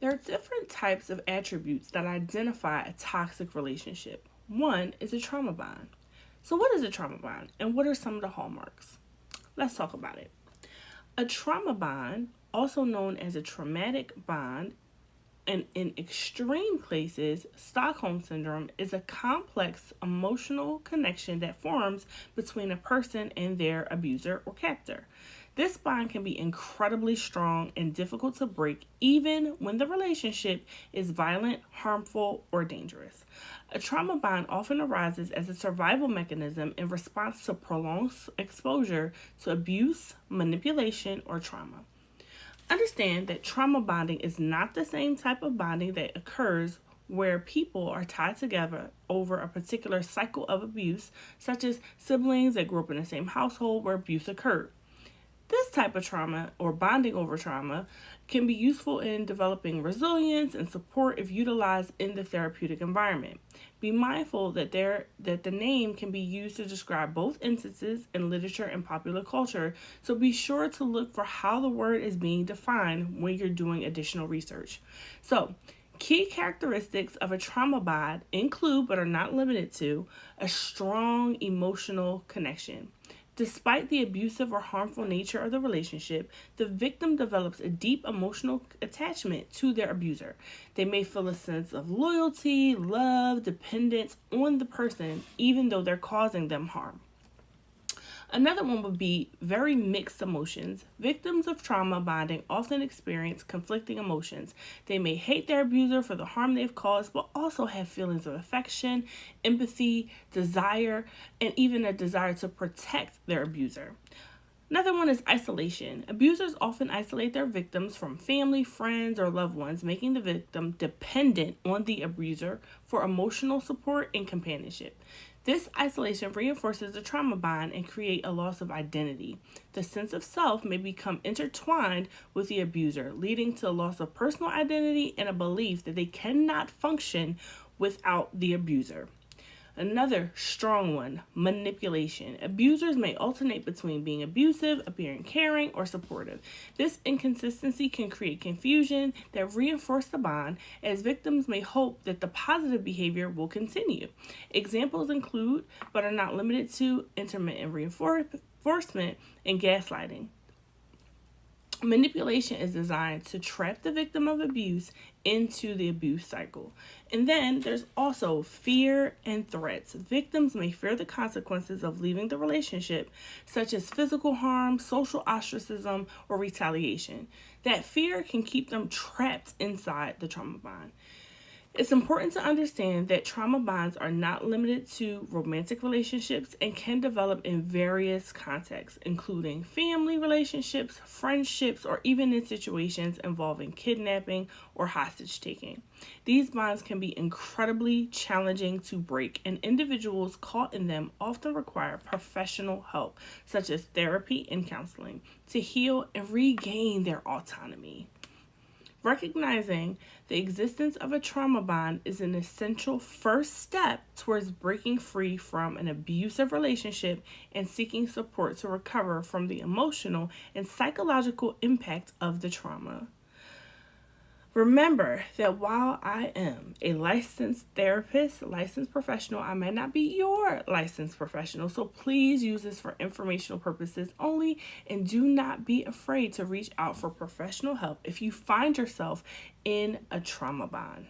There are different types of attributes that identify a toxic relationship. One is a trauma bond. So, what is a trauma bond and what are some of the hallmarks? Let's talk about it. A trauma bond, also known as a traumatic bond, and in extreme cases, Stockholm Syndrome, is a complex emotional connection that forms between a person and their abuser or captor. This bond can be incredibly strong and difficult to break, even when the relationship is violent, harmful, or dangerous. A trauma bond often arises as a survival mechanism in response to prolonged exposure to abuse, manipulation, or trauma. Understand that trauma bonding is not the same type of bonding that occurs where people are tied together over a particular cycle of abuse, such as siblings that grew up in the same household where abuse occurred. This type of trauma, or bonding over trauma, can be useful in developing resilience and support if utilized in the therapeutic environment. Be mindful that the name can be used to describe both instances in literature and popular culture, so be sure to look for how the word is being defined when you're doing additional research. So, key characteristics of a trauma bond include, but are not limited to, a strong emotional connection. Despite the abusive or harmful nature of the relationship, the victim develops a deep emotional attachment to their abuser. They may feel a sense of loyalty, love, dependence on the person, even though they're causing them harm. Another one would be very mixed emotions. Victims of trauma bonding often experience conflicting emotions. They may hate their abuser for the harm they've caused, but also have feelings of affection, empathy, desire, and even a desire to protect their abuser. Another one is isolation. Abusers often isolate their victims from family, friends, or loved ones, making the victim dependent on the abuser for emotional support and companionship. This isolation reinforces the trauma bond and create a loss of identity. The sense of self may become intertwined with the abuser, leading to a loss of personal identity and a belief that they cannot function without the abuser. Another strong one, manipulation. Abusers may alternate between being abusive, appearing caring, or supportive. This inconsistency can create confusion that reinforces the bond, as victims may hope that the positive behavior will continue. Examples include, but are not limited to, intermittent reinforcement and gaslighting. Manipulation is designed to trap the victim of abuse into the abuse cycle. And then there's also fear and threats. Victims may fear the consequences of leaving the relationship, such as physical harm, social ostracism, or retaliation. That fear can keep them trapped inside the trauma bond. It's important to understand that trauma bonds are not limited to romantic relationships and can develop in various contexts, including family relationships, friendships, or even in situations involving kidnapping or hostage taking. These bonds can be incredibly challenging to break, and individuals caught in them often require professional help, such as therapy and counseling, to heal and regain their autonomy. Recognizing the existence of a trauma bond is an essential first step towards breaking free from an abusive relationship and seeking support to recover from the emotional and psychological impact of the trauma. Remember that while I am a licensed therapist, licensed professional, I may not be your licensed professional. So please use this for informational purposes only, and do not be afraid to reach out for professional help if you find yourself in a trauma bond.